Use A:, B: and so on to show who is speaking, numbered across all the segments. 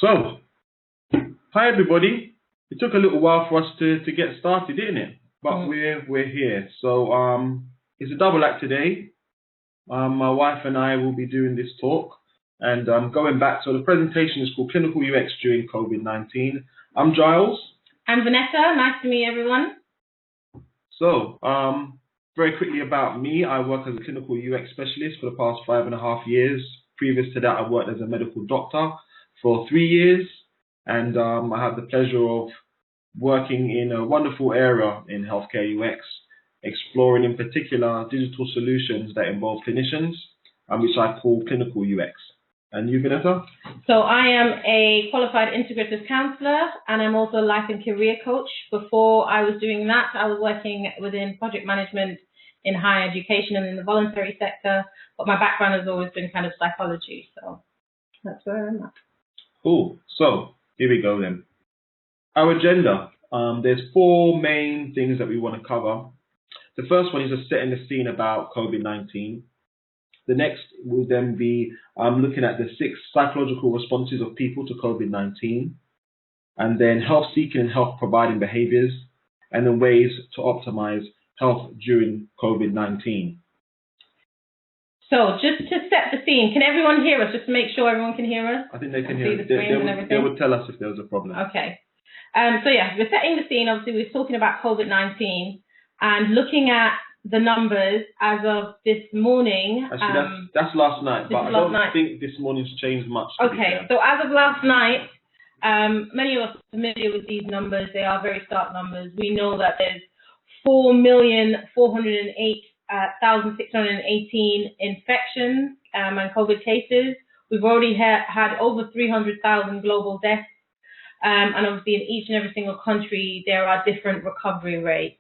A: So, hi everybody. It took a little while for us to get started, didn't it? But we're here. So it's a double act today. My wife and I will be doing this talk, and going back. So the presentation is called Clinical UX During COVID-19. I'm Gyles.
B: I'm Vanetta. Nice to meet everyone.
A: So very quickly about me. I work as a clinical UX specialist for the past 5.5 years. Previous to that, I worked as a medical doctor for 3 years. And I have the pleasure of working in a wonderful area in healthcare UX, exploring in particular digital solutions that involve clinicians, which I call clinical UX. And you, Vanessa?
B: So I am a qualified integrative counsellor, and I'm also a life and career coach. Before I was doing that, I was working within project management in higher education and in the voluntary sector, but my background has always been kind of psychology, so that's where I'm at.
A: Cool. So here we go then. Our agenda. There's 4 main things that we want to cover. The first one is just setting the scene about COVID-19. The next will then be looking at the 6 psychological responses of people to COVID-19, and then health-seeking and health-providing behaviors, and then ways to optimize health during COVID-19.
B: So just to set the scene, can everyone hear us? Just to make sure everyone can hear us?
A: I think they can hear us. They would tell us if there was a problem.
B: Okay. So yeah, we're setting the scene. Obviously, we're talking about COVID-19 and looking at the numbers as of this morning.
A: Actually, that's last night, but I don't think this morning's changed much.
B: Okay, so as of last night, many of us are familiar with these numbers. They are very stark numbers. We know that there's 4,408,618 infections and COVID cases. We've already had over 300,000 global deaths. And obviously in each and every single country, there are different recovery rates.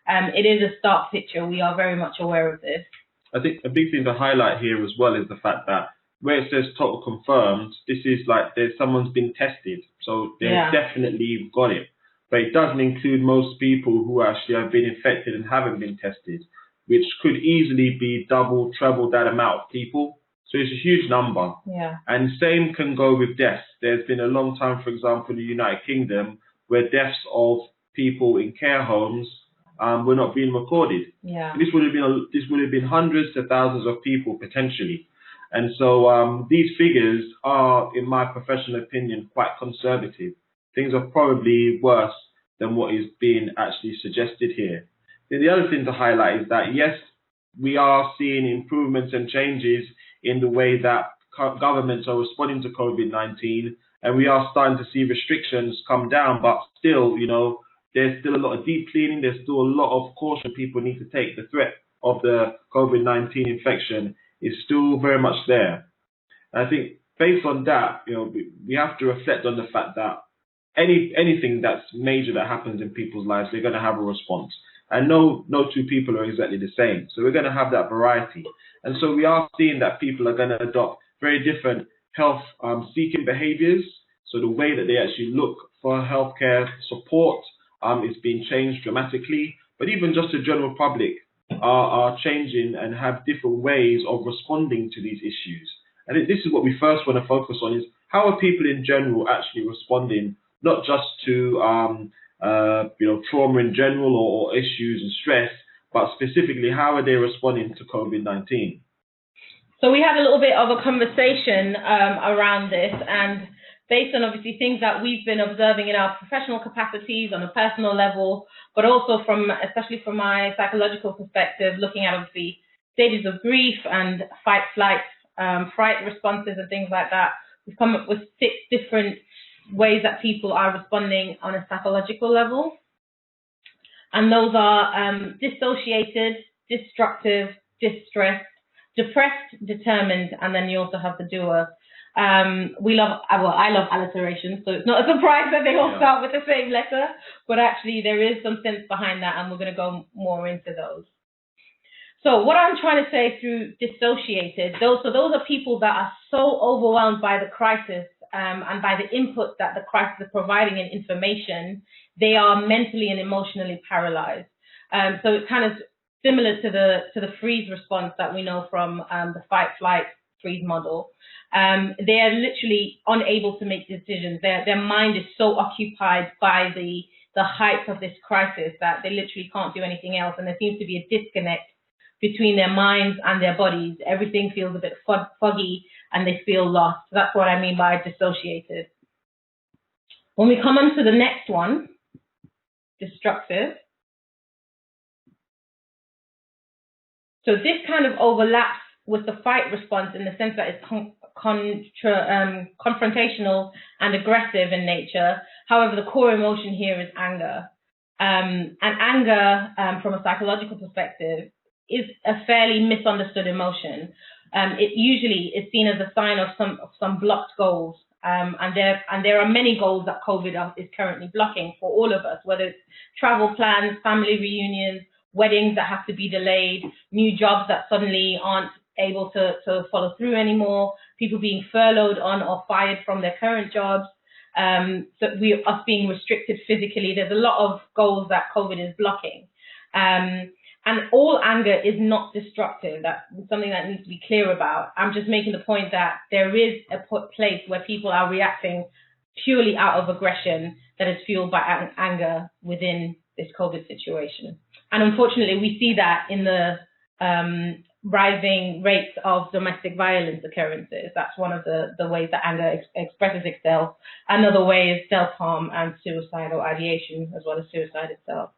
B: It is a stark picture. We are very much aware of this.
A: I think a big thing to highlight here as well is the fact that where it says total confirmed, this is like someone's been tested. So they definitely got it. But it doesn't include most people who actually have been infected and haven't been tested, which could easily be double, treble that amount of people. So it's a huge number.
B: Yeah.
A: And same can go with deaths. There's been a long time, for example, in the United Kingdom, where deaths of people in care homes were not being recorded.
B: Yeah.
A: This would have been hundreds to thousands of people potentially. And so these figures are, in my professional opinion, quite conservative. Things are probably worse than what is being actually suggested here. Then the other thing to highlight is that, yes, we are seeing improvements and changes in the way that governments are responding to COVID-19, and we are starting to see restrictions come down, but still, there's still a lot of deep cleaning, there's still a lot of caution people need to take. The threat of the COVID-19 infection is still very much there. And I think based on that, we have to reflect on the fact that anything that's major that happens in people's lives, they're going to have a response. And no 2 people are exactly the same. So we're going to have that variety. And so we are seeing that people are going to adopt very different health-seeking behaviors. So the way that they actually look for healthcare support is being changed dramatically. But even just the general public are changing and have different ways of responding to these issues. And this is what we first want to focus on, is how are people in general actually responding, not just to trauma in general or issues and stress, but specifically how are they responding to COVID-19?
B: So we had a little bit of a conversation around this, and based on obviously things that we've been observing in our professional capacities on a personal level, but also especially from my psychological perspective, looking at obviously stages of grief and fight, flight, fright responses and things like that. We've come up with 6 different ways that people are responding on a psychological level. And those are dissociated, destructive, distressed, depressed, determined, and then you also have the doer. I love alliteration, so it's not a surprise that they all start with the same letter, but actually there is some sense behind that, and we're going to go more into those. So what I'm trying to say through dissociated, those are people that are so overwhelmed by the crisis and by the input that the crisis is providing in information, they are mentally and emotionally paralyzed. So it's kind of similar to the freeze response that we know from the fight, flight, freeze model. They are literally unable to make decisions. Their mind is so occupied by the height of this crisis that they literally can't do anything else. And there seems to be a disconnect between their minds and their bodies. Everything feels a bit foggy and they feel lost. So that's what I mean by dissociated. When we come on to the next one, destructive. So this kind of overlaps with the fight response in the sense that it's confrontational and aggressive in nature. However, the core emotion here is anger. And anger, from a psychological perspective, is a fairly misunderstood emotion. It usually is seen as a sign of some blocked goals. And there are many goals that COVID is currently blocking for all of us, whether it's travel plans, family reunions, weddings that have to be delayed, new jobs that suddenly aren't able to follow through anymore, people being furloughed on or fired from their current jobs, so us being restricted physically. There's a lot of goals that COVID is blocking. And all anger is not destructive. That's something that needs to be clear about. I'm just making the point that there is a place where people are reacting purely out of aggression that is fueled by anger within this COVID situation. And unfortunately, we see that in the rising rates of domestic violence occurrences. That's one of the ways that anger expresses itself. Another way is self-harm and suicidal ideation, as well as suicide itself.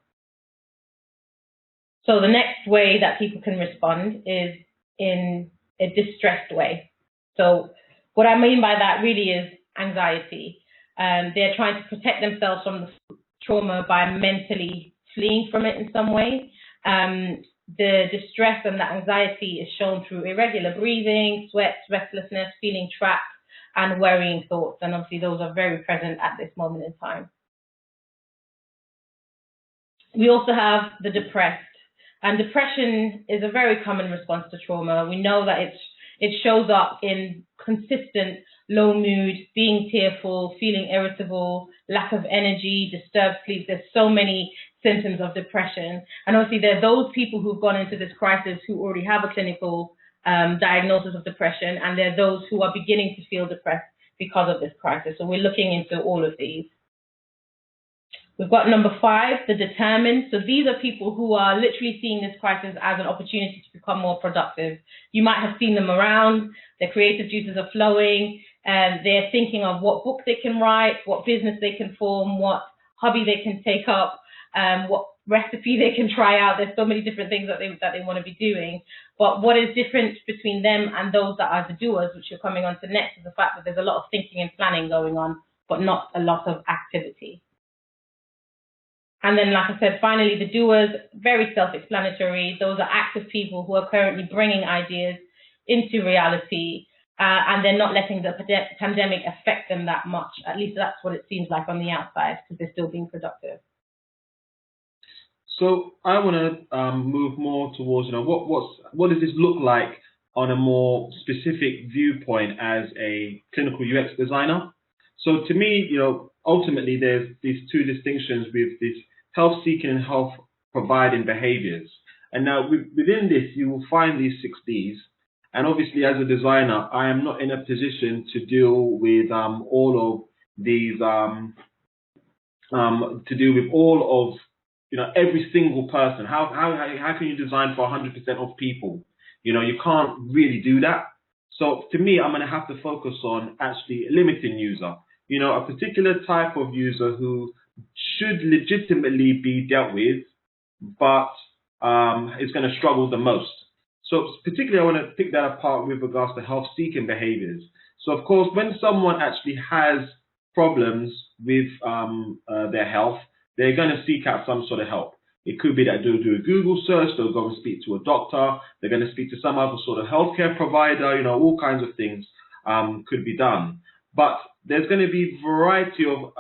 B: So the next way that people can respond is in a distressed way. So what I mean by that really is anxiety. They're trying to protect themselves from the trauma by mentally fleeing from it in some way. The distress and the anxiety is shown through irregular breathing, sweat, restlessness, feeling trapped, and worrying thoughts. And obviously those are very present at this moment in time. We also have the depressed. And depression is a very common response to trauma. We know that it shows up in consistent low mood, being tearful, feeling irritable, lack of energy, disturbed sleep. There's so many symptoms of depression. And obviously there are those people who've gone into this crisis who already have a clinical diagnosis of depression, and there are those who are beginning to feel depressed because of this crisis. So we're looking into all of these. We've got number 5, the determined. So these are people who are literally seeing this crisis as an opportunity to become more productive. You might have seen them around, their creative juices are flowing, and they're thinking of what book they can write, what business they can form, what hobby they can take up, what recipe they can try out. There's so many different things that they want to be doing. But what is different between them and those that are the doers, which you're coming on to next, is the fact that there's a lot of thinking and planning going on, but not a lot of activity. And then, like I said, finally, the doers, very self-explanatory. Those are active people who are currently bringing ideas into reality, and they're not letting the pandemic affect them that much. At least that's what it seems like on the outside, because they're still being productive.
A: So I want to move more towards, what does this look like on a more specific viewpoint as a clinical UX designer? So to me, ultimately there's these two distinctions with this health-seeking and health-providing behaviors. And now within this, you will find these 6 Ds. And obviously, as a designer, I am not in a position to deal with all of these, every single person. How can you design for 100% of people? You can't really do that. So to me, I'm going to have to focus on actually a limiting user. A particular type of user who should legitimately be dealt with, but is going to struggle the most. So particularly, I want to pick that apart with regards to health-seeking behaviors. So of course, when someone actually has problems with their health, they're going to seek out some sort of help. It could be that they'll do a Google search, they'll go and speak to a doctor, they're going to speak to some other sort of healthcare provider, all kinds of things could be done. But there's going to be a variety of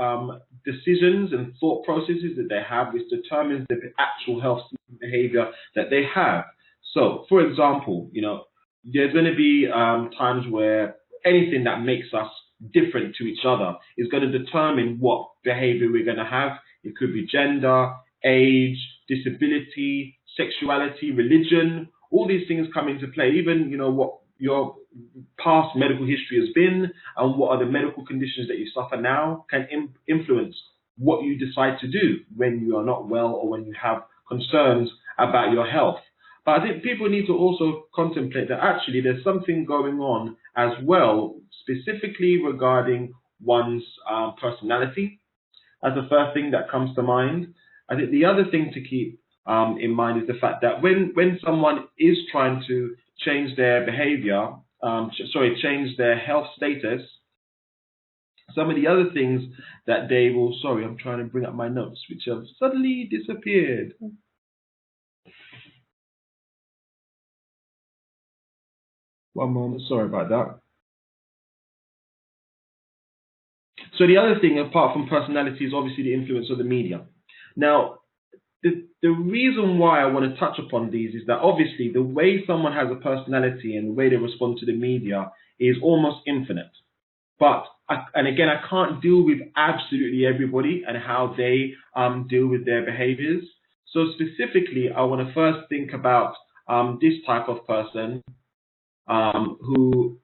A: decisions and thought processes that they have, which determines the actual health behavior that they have. So, for example, there's going to be times where anything that makes us different to each other is going to determine what behavior we're going to have. It could be gender, age, disability, sexuality, religion. All these things come into play. Even, what your past medical history has been and what are the medical conditions that you suffer now can influence what you decide to do when you are not well or when you have concerns about your health. But I think people need to also contemplate that actually there's something going on as well, specifically regarding one's personality as the first thing that comes to mind. I think the other thing to keep in mind is the fact that when someone is trying to change their behavior, change their health status, some of the other things that they will, I'm trying to bring up my notes, which have suddenly disappeared. One moment, sorry about that. So the other thing, apart from personality, is obviously the influence of the media. Now, the reason why I want to touch upon these is that obviously the way someone has a personality and the way they respond to the media is almost infinite. But, again, I can't deal with absolutely everybody and how they deal with their behaviors. So specifically, I want to first think about this type of person who,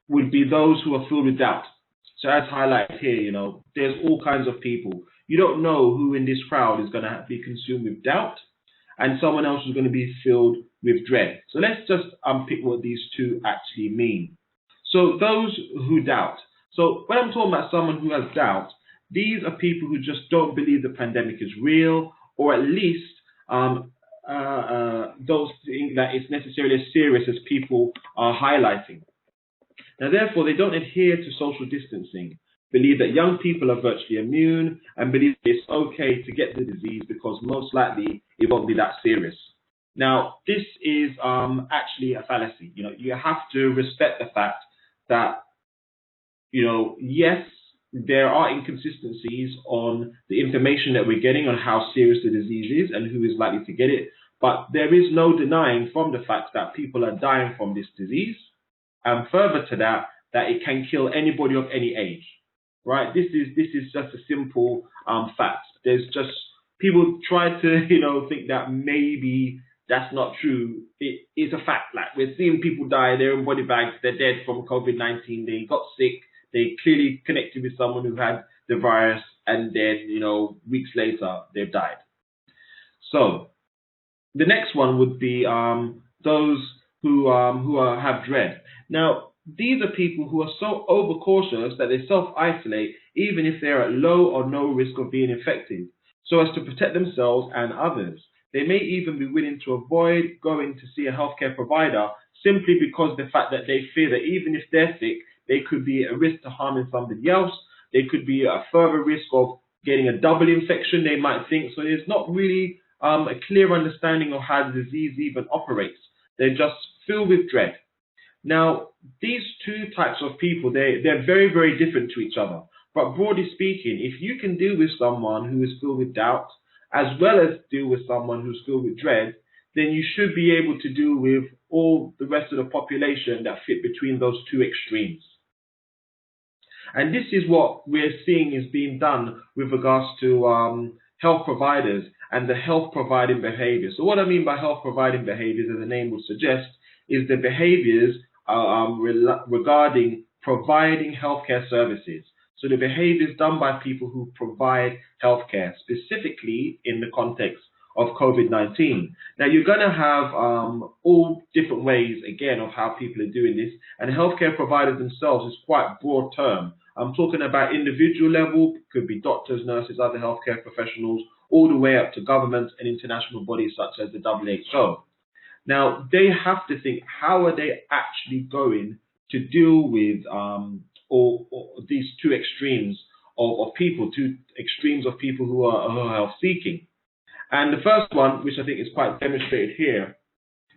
A: would be those who are filled with doubt. So as highlighted here, there's all kinds of people. You don't know who in this crowd is going to be consumed with doubt and someone else is going to be filled with dread. So let's just unpick what these two actually mean. So those who doubt. So when I'm talking about someone who has doubt, these are people who just don't believe the pandemic is real, or at least don't think that it's necessarily as serious as people are highlighting. Now, therefore, they don't adhere to social distancing, believe that young people are virtually immune, and believe it's okay to get the disease because most likely it won't be that serious. Now, this is actually a fallacy. You have to respect the fact that, yes, there are inconsistencies on the information that we're getting on how serious the disease is and who is likely to get it, but there is no denying from the fact that people are dying from this disease. And further to that, that it can kill anybody of any age, right? This is just a simple fact. There's just people try to think that maybe that's not true. It is a fact. Like, we're seeing people die, they're in body bags, they're dead from COVID-19, they got sick, they clearly connected with someone who had the virus, and then weeks later they've died. So the next one would be those who have dread. Now, these are people who are so overcautious that they self-isolate even if they're at low or no risk of being infected, so as to protect themselves and others. They may even be willing to avoid going to see a healthcare provider simply because of the fact that they fear that even if they're sick, they could be at risk to harming somebody else. They could be at further risk of getting a double infection, they might think. So there's not really a clear understanding of how the disease even operates. They're just filled with dread. Now, these two types of people, they're very, very different to each other. But broadly speaking, if you can deal with someone who is filled with doubt, as well as deal with someone who's filled with dread, then you should be able to deal with all the rest of the population that fit between those two extremes. And this is what we're seeing is being done with regards to health providers and the health providing behaviors. So what I mean by health providing behaviors, as the name would suggest, is the behaviors regarding providing healthcare services. So the behaviors done by people who provide healthcare, specifically in the context of COVID-19. Now, you're going to have all different ways, again, of how people are doing this. And healthcare providers themselves is quite broad term. I'm talking about individual level, could be doctors, nurses, other healthcare professionals, all the way up to governments and international bodies such as the WHO. Now, they have to think, how are they actually going to deal with or these two extremes of people, two extremes of people who are health-seeking. And the first one, which I think is quite demonstrated here,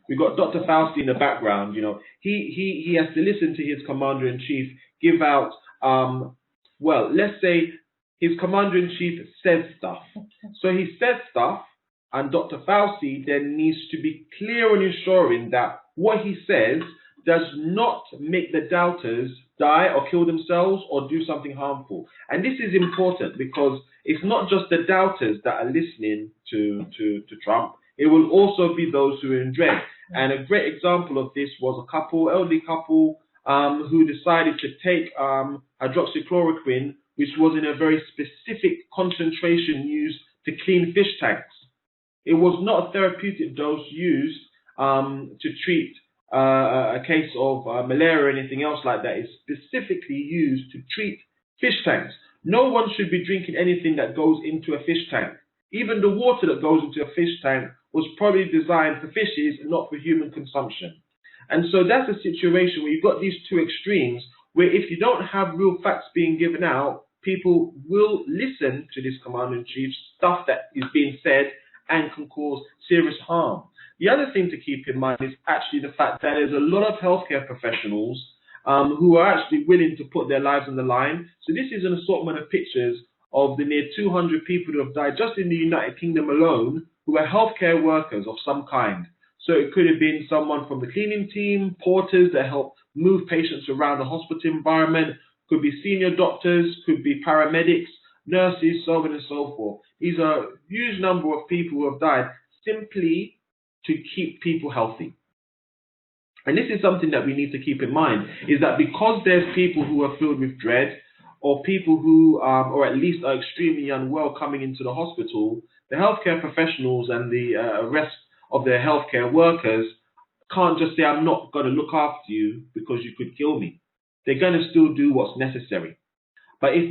A: we've got Dr. Fauci in the background. He has to listen to his commander-in-chief give out, let's say his commander-in-chief says stuff. So he says stuff, and Dr. Fauci then needs to be clear on ensuring that what he says does not make the doubters die or kill themselves or do something harmful. And this is important because it's not just the doubters that are listening to Trump. It will also be those who are in dread. And a great example of this was a couple, elderly couple, who decided to take hydroxychloroquine, which was in a very specific concentration used to clean fish tanks. It was not a therapeutic dose used to treat a case of malaria or anything else like that. It's specifically used to treat fish tanks. No one should be drinking anything that goes into a fish tank. Even the water that goes into a fish tank was probably designed for fishes and not for human consumption. And so that's a situation where you've got these two extremes, where if you don't have real facts being given out, people will listen to this commander-in-chief stuff that is being said and can cause serious harm. The other thing to keep in mind is actually the fact that there's a lot of healthcare professionals who are actually willing to put their lives on the line. So this is an assortment of pictures of the near 200 people who have died just in the United Kingdom alone, who are healthcare workers of some kind. So it could have been someone from the cleaning team, porters that help move patients around the hospital environment, could be senior doctors, could be paramedics, nurses, so on and so forth. These are a huge number of people who have died simply to keep people healthy. And this is something that we need to keep in mind, is that because there's people who are filled with dread, or people who, or at least are extremely unwell coming into the hospital, the healthcare professionals and the rest of their healthcare workers can't just say, I'm not going to look after you because you could kill me. They're going to still do what's necessary. But if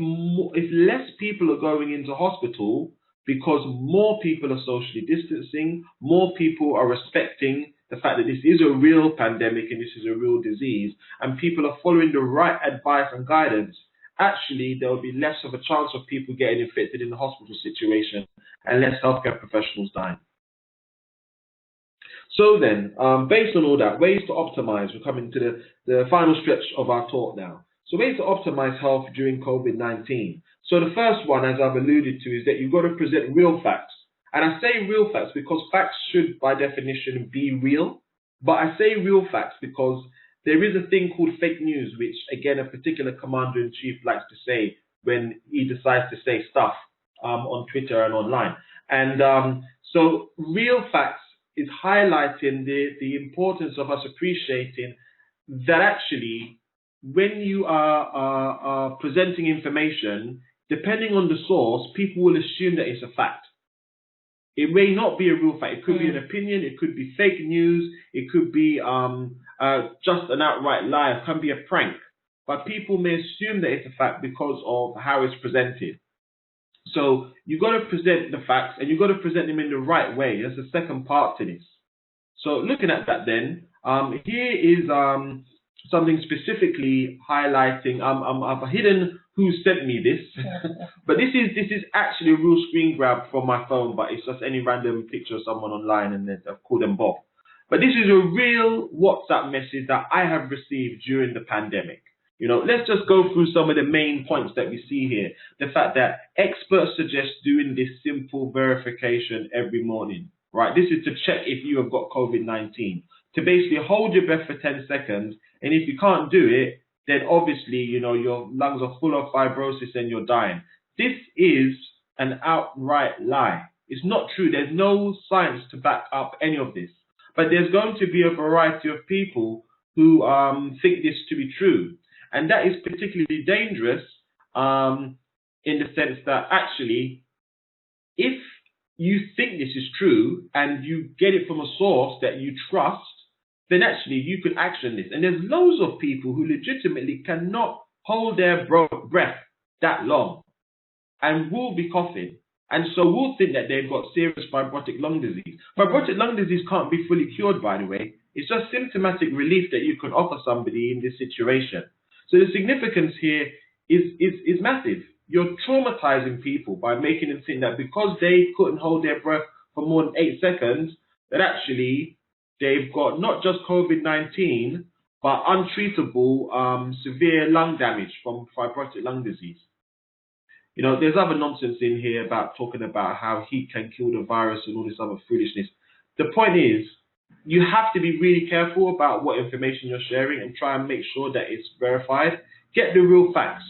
A: less people are going into hospital because more people are socially distancing, more people are respecting the fact that this is a real pandemic and this is a real disease, and people are following the right advice and guidance, actually there will be less of a chance of people getting infected in the hospital situation and less healthcare professionals dying. So then, based on all that, ways to optimize. We're coming to the final stretch of our talk now. So ways to optimize health during COVID-19. So the first one, as I've alluded to, is that you've got to present real facts. And I say real facts because facts should, by definition, be real. But I say real facts because there is a thing called fake news, which, again, a particular commander-in-chief likes to say when he decides to say stuff on Twitter and online. And so real facts is highlighting the importance of us appreciating that actually when you are presenting information, depending on the source, people will assume that it's a fact. It may not be a real fact. It could be an opinion. It could be fake news. It could be just an outright lie. It can be a prank. But people may assume that it's a fact because of how it's presented. So you've got to present the facts, and you've got to present them in the right way. That's the second part to this. So looking at that then, here is something specifically highlighting, I've hidden who sent me this, but this is actually a real screen grab from my phone, but it's just any random picture of someone online, and then I've called them Bob. But this is a real WhatsApp message that I have received during the pandemic. You know, let's just go through some of the main points that we see here. The fact that experts suggest doing this simple verification every morning, right? This is to check if you have got COVID-19, to basically hold your breath for 10 seconds. And if you can't do it, then obviously, you know, your lungs are full of fibrosis and you're dying. This is an outright lie. It's not true. There's no science to back up any of this. But there's going to be a variety of people who think this to be true. And that is particularly dangerous in the sense that actually, if you think this is true and you get it from a source that you trust, then actually you could action this. And there's loads of people who legitimately cannot hold their breath that long and will be coughing. And so we'll think that they've got serious fibrotic lung disease. Fibrotic lung disease can't be fully cured, by the way. It's just symptomatic relief that you can offer somebody in this situation. So the significance here is massive. You're traumatizing people by making them think that because they couldn't hold their breath for more than 8 seconds, that actually they've got not just COVID-19, but untreatable severe lung damage from fibrotic lung disease. You know, there's other nonsense in here about talking about how heat can kill the virus and all this other foolishness. The point is, you have to be really careful about what information you're sharing and try and make sure that it's verified. Get the real facts.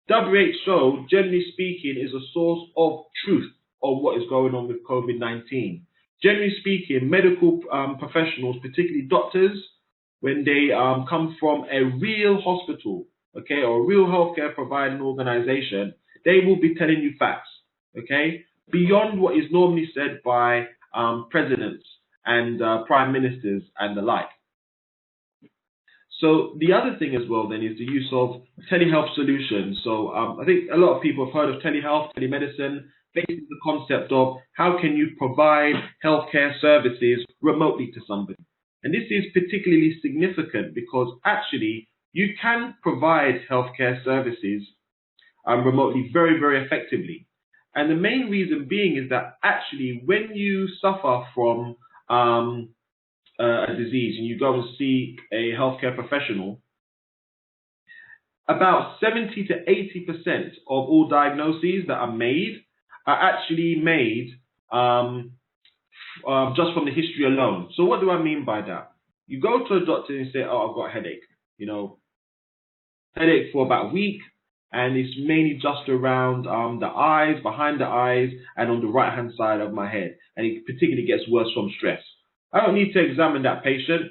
A: WHO, generally speaking, is a source of truth of what is going on with COVID-19. Generally speaking, medical professionals, particularly doctors, when they come from a real hospital, okay, or a real healthcare providing organization, they will be telling you facts, okay, beyond what is normally said by presidents and prime ministers and the like. So the other thing as well then is the use of telehealth solutions. So I think a lot of people have heard of telehealth, telemedicine. Basically the concept of how can you provide healthcare services remotely to somebody. And this is particularly significant because actually you can provide healthcare services remotely very, very effectively. And the main reason being is that actually when you suffer from a disease and you go and see a healthcare professional, about 70 to 80% of all diagnoses that are made are actually made just from the history alone. So what do I mean by that? You go to a doctor and say, oh, I've got a headache, headache for about a week, and it's mainly just around the eyes, behind the eyes, and on the right-hand side of my head. And it particularly gets worse from stress. I don't need to examine that patient.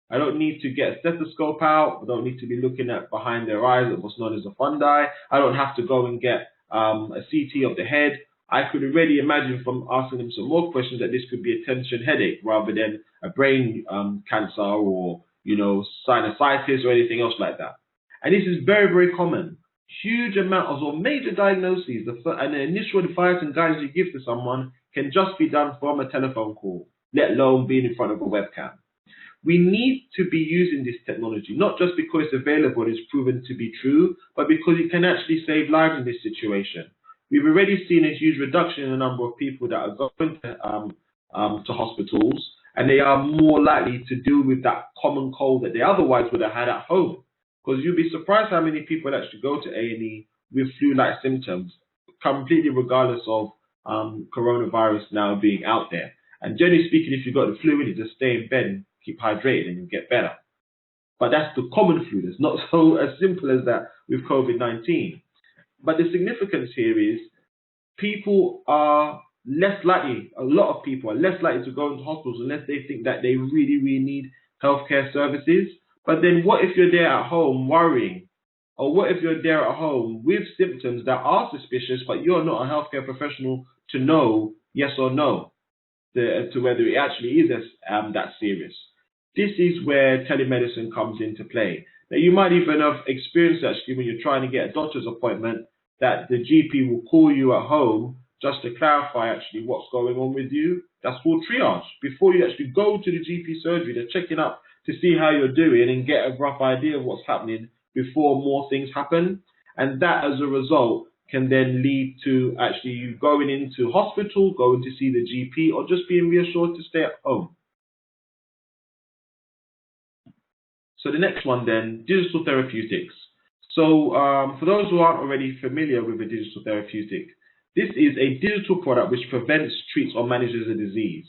A: I don't need to get a stethoscope out. I don't need to be looking at behind their eyes, what's known as a fundi. I don't have to go and get a CT of the head. I could already imagine from asking them some more questions that this could be a tension headache rather than a brain cancer or, sinusitis or anything else like that. And this is very, very common. Huge amounts of major diagnoses and the initial advice and guidance you give to someone can just be done from a telephone call, let alone being in front of a webcam. We need to be using this technology, not just because it's available and it's proven to be true, but because it can actually save lives in this situation. We've already seen a huge reduction in the number of people that are going to hospitals, and they are more likely to deal with that common cold that they otherwise would have had at home. Because you'd be surprised how many people actually go to A&E with flu-like symptoms, completely regardless of coronavirus now being out there. And generally speaking, if you've got the flu, you just stay in bed and keep hydrated and you get better. But that's the common flu. It's not so as simple as that with COVID-19. But the significance here is people are less likely, a lot of people are less likely to go into hospitals unless they think that they really, really need healthcare services. But then what if you're there at home worrying? Or what if you're there at home with symptoms that are suspicious, but you're not a healthcare professional to know yes or no to whether it actually is that serious? This is where telemedicine comes into play. Now, you might even have experienced actually when you're trying to get a doctor's appointment that the GP will call you at home just to clarify actually what's going on with you. That's called triage. Before you actually go to the GP surgery, they're checking up to see how you're doing and get a rough idea of what's happening before more things happen. And that, as a result, can then lead to actually you going into hospital, going to see the GP, or just being reassured to stay at home. So the next one then, digital therapeutics. So for those who aren't already familiar with a digital therapeutic, this is a digital product which prevents, treats, or manages a disease.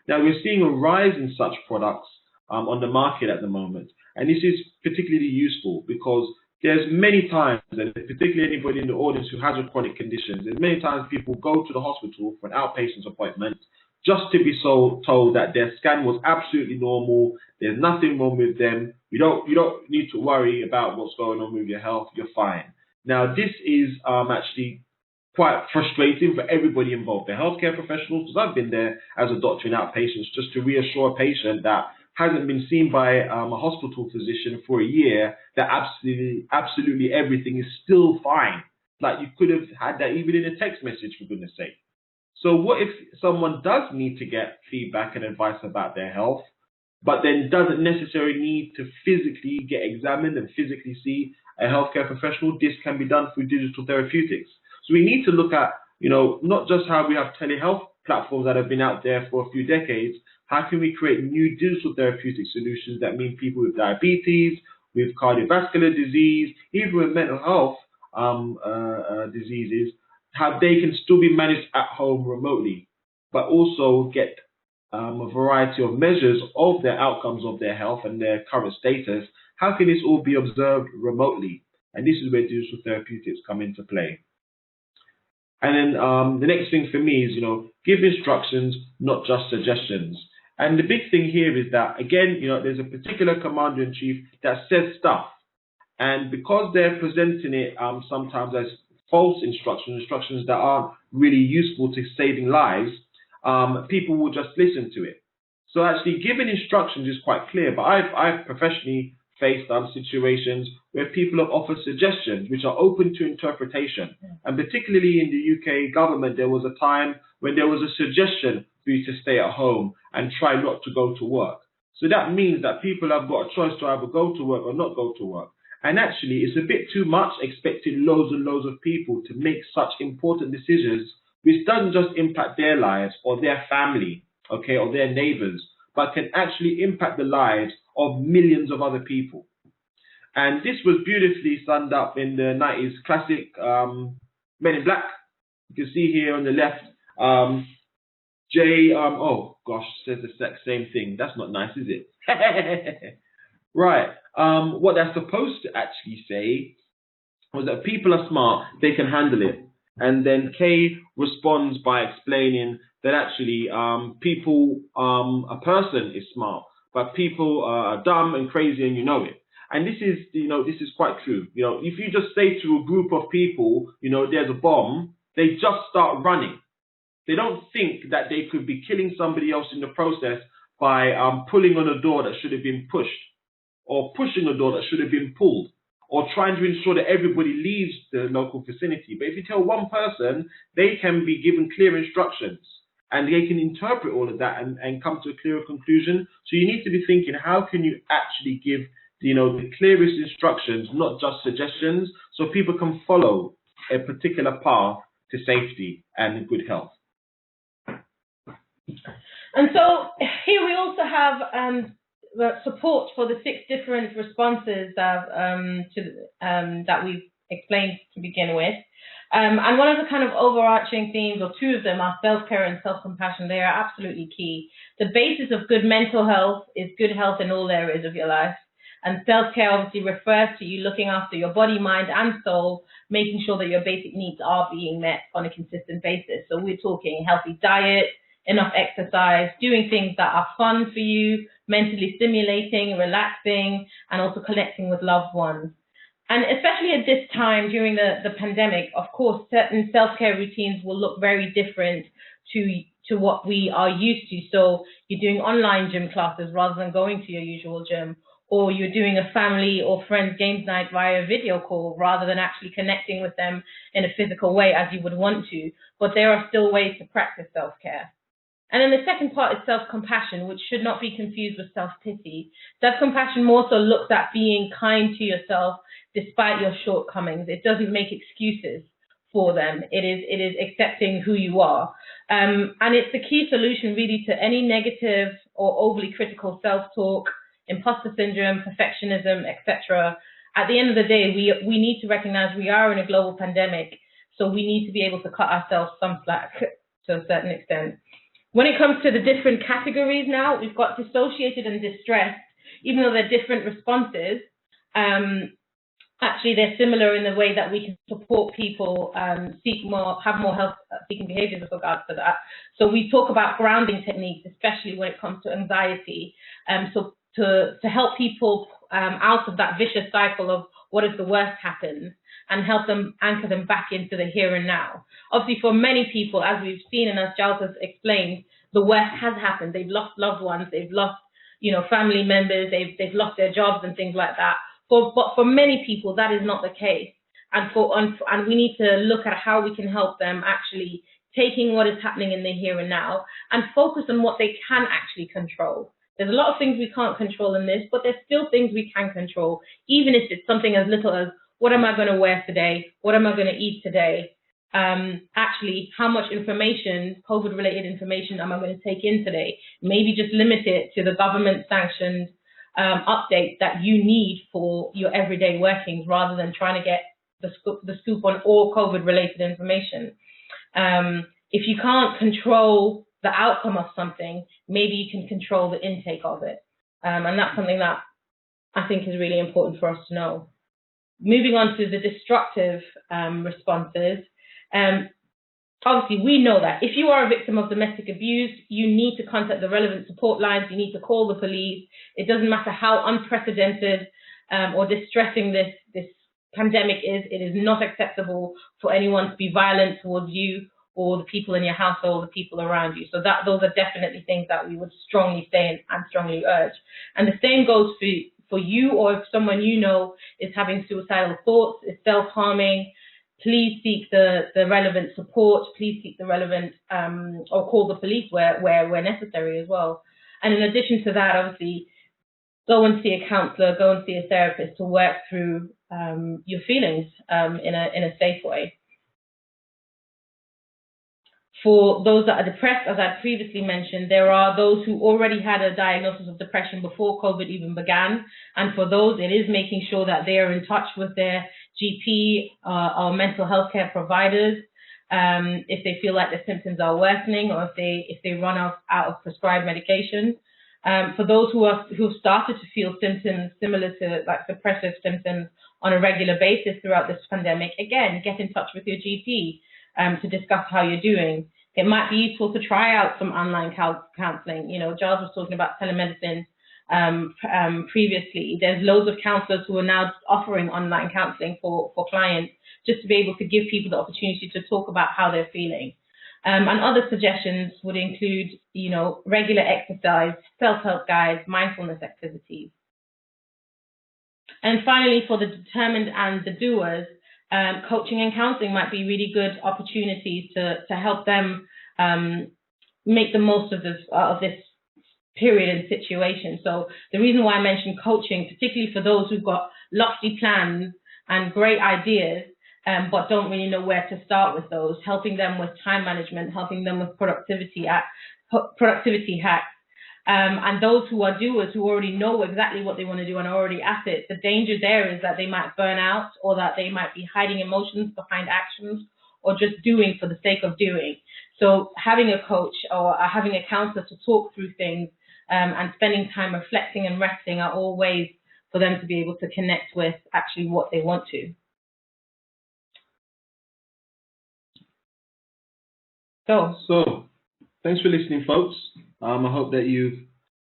A: Now, we're seeing a rise in such products on the market at the moment. And this is particularly useful because there's many times, and particularly anybody in the audience who has a chronic condition, there's many times people go to the hospital for an outpatient appointment just to be told that their scan was absolutely normal, there's nothing wrong with them, you don't need to worry about what's going on with your health, you're fine. Now, this is actually quite frustrating for everybody involved, the healthcare professionals, because I've been there as a doctor in outpatients just to reassure a patient that hasn't been seen by a hospital physician for a year that absolutely everything is still fine. Like you could have had that even in a text message, for goodness sake. So what if someone does need to get feedback and advice about their health, but then doesn't necessarily need to physically get examined and physically see a healthcare professional? This can be done through digital therapeutics. So we need to look at, not just how we have telehealth platforms that have been out there for a few decades. How can we create new digital therapeutic solutions that mean people with diabetes, with cardiovascular disease, even with mental health diseases, how they can still be managed at home remotely, but also get a variety of measures of their outcomes of their health and their current status. How can this all be observed remotely? And this is where digital therapeutics come into play. And then the next thing for me is, give instructions, not just suggestions. And the big thing here is that, again, there's a particular commander-in-chief that says stuff. And because they're presenting it sometimes as false instructions that aren't really useful to saving lives, people will just listen to it. So actually giving instructions is quite clear, but I've professionally faced situations where people have offered suggestions which are open to interpretation. And particularly in the UK government, there was a time when there was a suggestion for you to stay at home and try not to go to work. So that means that people have got a choice to either go to work or not go to work. And actually, it's a bit too much expecting loads and loads of people to make such important decisions, which doesn't just impact their lives or their family, okay, or their neighbors, but can actually impact the lives of millions of other people. And this was beautifully summed up in the 90s classic Men in Black. You can see here on the left, oh gosh, says the exact same thing. That's not nice, is it? Right. What they're supposed to actually say was that people are smart, they can handle it. And then Kay responds by explaining that actually a person is smart, but people are dumb and crazy and you know it. And this is quite true. If you just say to a group of people, there's a bomb, they just start running. They don't think that they could be killing somebody else in the process by pulling on a door that should have been pushed, or pushing a door that should have been pulled, or trying to ensure that everybody leaves the local vicinity. But if you tell one person, they can be given clear instructions and they can interpret all of that and come to a clearer conclusion. So you need to be thinking, how can you actually give the clearest instructions, not just suggestions, so people can follow a particular path to safety and good health.
B: And so here we also have support for the 6 different responses that we've explained to begin with. And one of the kind of overarching themes, or 2 of them, are self-care and self-compassion. They are absolutely key. The basis of good mental health is good health in all areas of your life. And self-care obviously refers to you looking after your body, mind, and soul, making sure that your basic needs are being met on a consistent basis. So we're talking healthy diet, enough exercise, doing things that are fun for you, mentally stimulating, relaxing, and also connecting with loved ones. And especially at this time during the pandemic, of course, certain self-care routines will look very different to what we are used to. So you're doing online gym classes rather than going to your usual gym, or you're doing a family or friends games night via video call rather than actually connecting with them in a physical way as you would want to. But there are still ways to practice self-care. And then the second part is self-compassion, which should not be confused with self-pity. Self-compassion more so looks at being kind to yourself despite your shortcomings. It doesn't make excuses for them. It is accepting who you are. And it's the key solution really to any negative or overly critical self-talk, imposter syndrome, perfectionism, etc. At the end of the day, we need to recognize we are in a global pandemic, so we need to be able to cut ourselves some slack to a certain extent. When it comes to the different categories now, we've got dissociated and distressed. Even though they're different responses, actually they're similar in the way that we can support people have more health-seeking behaviors with regards to that. So we talk about grounding techniques, especially when it comes to anxiety. So to help people out of that vicious cycle of what if the worst happens, and help them anchor them back into the here and now. Obviously, for many people, as we've seen and as Gyles has explained, the worst has happened. They've lost loved ones, they've lost, family members, they've lost their jobs and things like that. But for many people, that is not the case. And we need to look at how we can help them actually taking what is happening in the here and now and focus on what they can actually control. There's a lot of things we can't control in this, but there's still things we can control, even if it's something as little as, what am I going to wear today? What am I going to eat today? Actually, how much information, COVID-related information, am I going to take in today? Maybe just limit it to the government-sanctioned updates that you need for your everyday workings, rather than trying to get the scoop on all COVID-related information. If you can't control the outcome of something, maybe you can control the intake of it. And that's something that I think is really important for us to know. Moving on to the destructive responses, obviously, we know that if you are a victim of domestic abuse, you need to contact the relevant support lines. You need to call the police. It doesn't matter how unprecedented or distressing this pandemic is. It is not acceptable for anyone to be violent towards you or the people in your household, the people around you. So those are definitely things that we would strongly say and strongly urge. And the same goes for you, or if someone you know is having suicidal thoughts, is self-harming, please seek the relevant support. Please seek the relevant or call the police where necessary as well. And in addition to that, obviously, go and see a counsellor, go and see a therapist to work through your feelings in a safe way. For those that are depressed, as I previously mentioned, there are those who already had a diagnosis of depression before COVID even began. And for those, it is making sure that they are in touch with their GP or mental health care providers if they feel like their symptoms are worsening or if they run out of prescribed medication. For those who've started to feel symptoms similar to like depressive symptoms on a regular basis throughout this pandemic, again, get in touch with your GP to discuss how you're doing. It might be useful to try out some online counselling. You know, Gyles was talking about telemedicine previously. There's loads of counsellors who are now offering online counselling for clients, just to be able to give people the opportunity to talk about how they're feeling. And other suggestions would include, you know, regular exercise, self-help guides, mindfulness activities. And finally, for the determined and the doers, coaching and counselling might be really good opportunities to help them make the most of this period and situation. So the reason why I mentioned coaching, particularly for those who've got lofty plans and great ideas, but don't really know where to start with those, helping them with time management, helping them with productivity hacks. And those who are doers, who already know exactly what they want to do and are already at it, the danger there is that they might burn out, or that they might be hiding emotions behind actions, or just doing for the sake of doing. So having a coach or having a counselor to talk through things and spending time reflecting and resting are all ways for them to be able to connect with actually what they want to.
A: So thanks for listening, folks. I hope that you've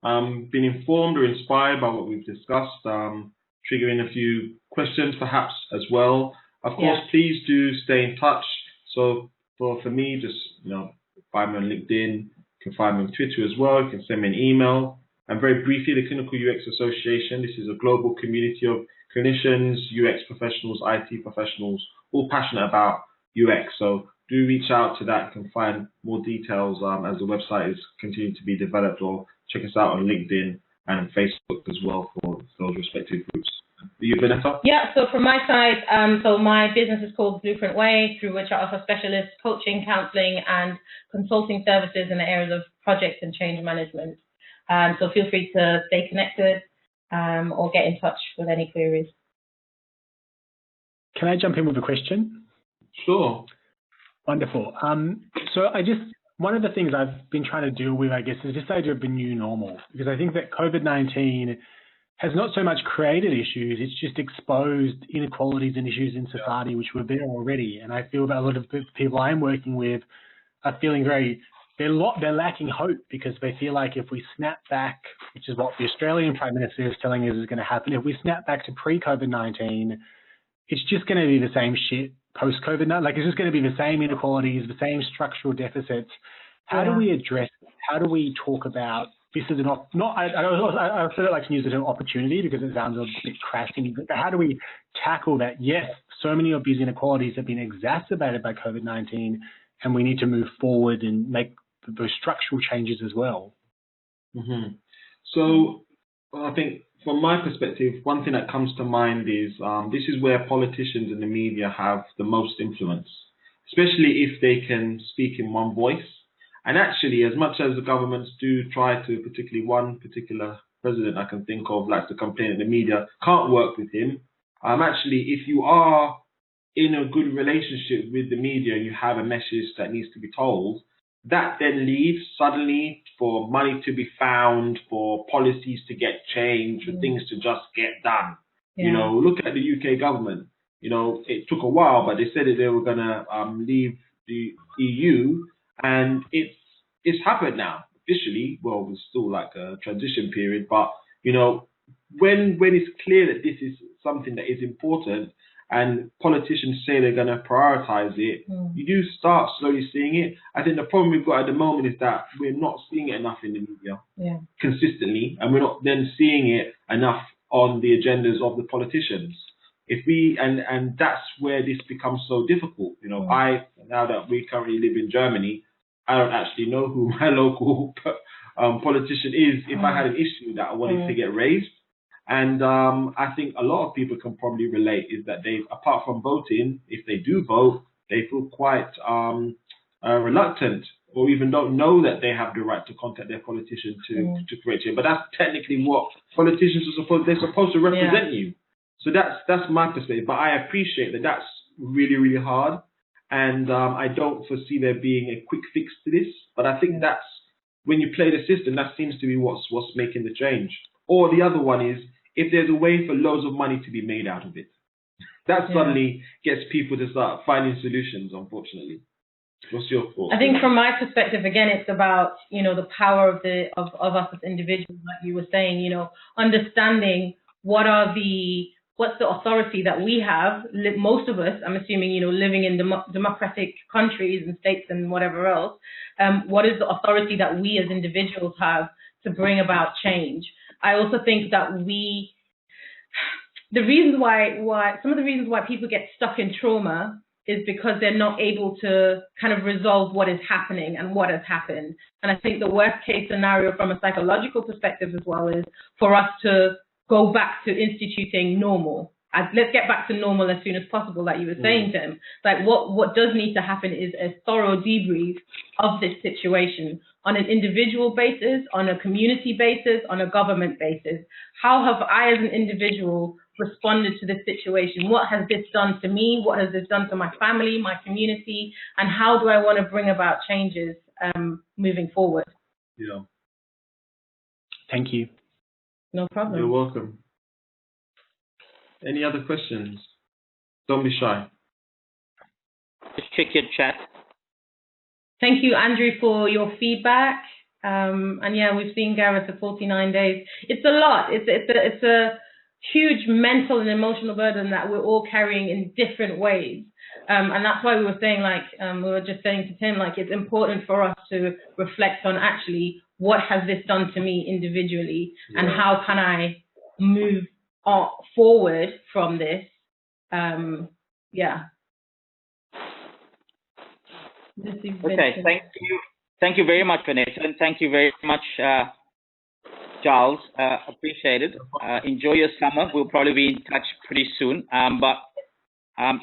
A: been informed or inspired by what we've discussed, triggering a few questions perhaps as well. Of course, please do stay in touch. So for me, just find me on LinkedIn. You can find me on Twitter as well. You can send me an email. And very briefly, the Clinical UX Association, this is a global community of clinicians, UX professionals, IT professionals, all passionate about UX. So do reach out to that. You can find more details as the website is continuing to be developed, or check us out on LinkedIn and Facebook as well for those respective groups. Do you, Vanetta?
B: Yeah, so from my side, so my business is called Blueprint Way, through which I offer specialist coaching, counselling and consulting services in the areas of project and change management. So feel free to stay connected or get in touch with any queries.
C: Can I jump in with a question?
A: Sure.
C: Wonderful. So one of the things I've been trying to deal with, I guess, is this idea of the new normal, because I think that COVID-19 has not so much created issues, it's just exposed inequalities and issues in society which were there already. And I feel that a lot of the people I'm working with are feeling they're lacking hope, because they feel like if we snap back, which is what the Australian Prime Minister is telling us is going to happen, if we snap back to pre-COVID-19, it's just going to be the same shit post-COVID-19. Like, it's just going to be the same inequalities, the same structural deficits. How do we address it? How do we talk about this as I sort of like to use it as an opportunity, because it sounds a bit crass, but how do we tackle that? Yes, so many of these inequalities have been exacerbated by COVID-19, and we need to move forward and make those structural changes as well.
A: Mm-hmm. So I think from my perspective, one thing that comes to mind is this is where politicians and the media have the most influence, especially if they can speak in one voice. And actually, as much as the governments do try to, particularly one particular president I can think of likes to complain that the media can't work with him, actually, if you are in a good relationship with the media and you have a message that needs to be told, that then leaves suddenly for money to be found, for policies to get changed, for things to just get done. Yeah. Look at the UK government. It took a while, but they said that they were going to leave the EU, and it's happened now officially. Well, it's still like a transition period, but you know, when it's clear that this is something that is important, and politicians say they're going to prioritize it, you do start slowly seeing it. I think the problem we've got at the moment is that we're not seeing it enough in the media consistently, and we're not then seeing it enough on the agendas of the politicians. If we and that's where this becomes so difficult. You know, now that we currently live in Germany, I don't actually know who my local politician is if I had an issue that I wanted to get raised. And I think a lot of people can probably relate is that they, apart from voting, if they do vote, they feel quite reluctant, or even don't know that they have the right to contact their politician to create it. But that's technically what politicians are supposed. They're supposed to represent you. So that's my perspective. But I appreciate that that's really, really hard, and I don't foresee there being a quick fix to this. But I think that's when you play the system, that seems to be what's making the change. Or the other one is, if there's a way for loads of money to be made out of it, that suddenly gets people to start finding solutions, unfortunately. What's your thought?
B: I think from my perspective, again, it's about, you know, the power of us as individuals, like you were saying, you know, understanding what's the authority that we have, most of us, I'm assuming, you know, living in democratic countries and states and whatever else, what is the authority that we as individuals have to bring about change? I also think that some of the reasons why people get stuck in trauma is because they're not able to kind of resolve what is happening and what has happened. And I think the worst case scenario from a psychological perspective as well is for us to go back to instituting normal. Let's get back to normal as soon as possible, like you were saying, Tim. Like what does need to happen is a thorough debrief of this situation on an individual basis, on a community basis, on a government basis. How have I as an individual responded to this situation? What has this done to me? What has this done to my family, my community? And how do I want to bring about changes moving forward?
A: Yeah.
C: Thank you.
B: No problem.
A: You're welcome. Any other questions? Don't be shy.
D: Just check your chat.
B: Thank you, Andrew, for your feedback. And yeah, we've seen Gareth for 49 days. It's a lot. It's a huge mental and emotional burden that we're all carrying in different ways. And that's why we were saying, like, we were just saying to Tim, like, it's important for us to reflect on actually what has this done to me individually, and how can I move forward from this.
D: Okay, thank you very much, Vanessa, and thank you very much, Gyles. Appreciate it. Enjoy your summer. We'll probably be in touch pretty soon. But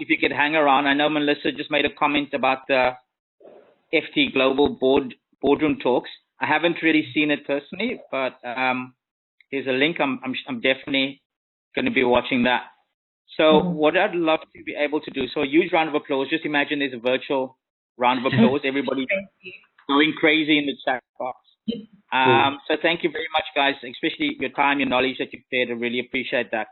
D: if you could hang around, I know Melissa just made a comment about the FT Global boardroom talks. I haven't really seen it personally, but there's a link. I'm definitely going to be watching that. So what I'd love to be able to do, so a huge round of applause. Just imagine there's a virtual round of applause. Everybody going crazy in the chat box. So thank you very much, guys, especially your time, your knowledge that you've shared. I really appreciate that.